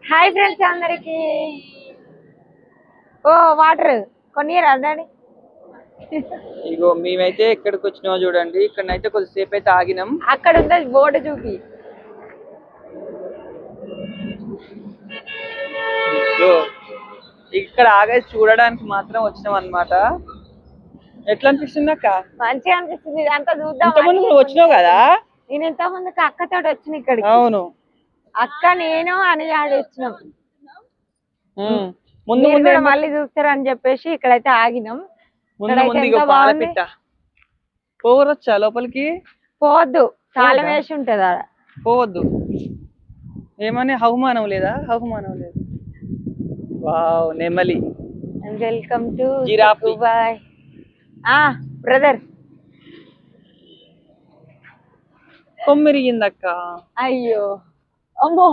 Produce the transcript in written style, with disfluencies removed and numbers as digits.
Hi friends అందరికి. ఓ water కొనియరా daddy? ఇగో మేమైతే ఎక్కడికి వచ్చినామో చూడండి. ఇక్కడనైతే కొద్దిసేపు అయితే ఆగినాం. అక్కడ ఉంది బోర్డు చూపి. ఇగో ఇక్కడ ఆగేసి చూడడానికి మాత్రం వచ్చినాం అన్నమాట. ఎట్లా అనిపిస్తుంది అక్క? మంచిగా అనిపిస్తుంది. ఇదంతా చూద్దాం. ఇంతకుముందు నువ్వు వచ్చినావు కదా? నేను ఇంత ముందుకు అక్కతో వచ్చిన ఇక్కడికి. అవును, అక్క నేను అని ఆడి వచ్చినాం. ముందు ముందు మళ్ళీ చూస్తారని చెప్పేసి ఇక్కడైతే ఆగినాం. ముందు ముందు ఇగో పాలపిట్ట. పోవచ్చా లోపలికి? పోవద్దు, తాళం వేసి ఉంటది ఆడ. పోవద్దు. ఏమని అవమానం లేదా? అవమానం లేదు. వావ్, నెమలి. Welcome to giraffe. Boy brother. కొమ్మిరిగిందక్క. అయ్యో అమ్మో.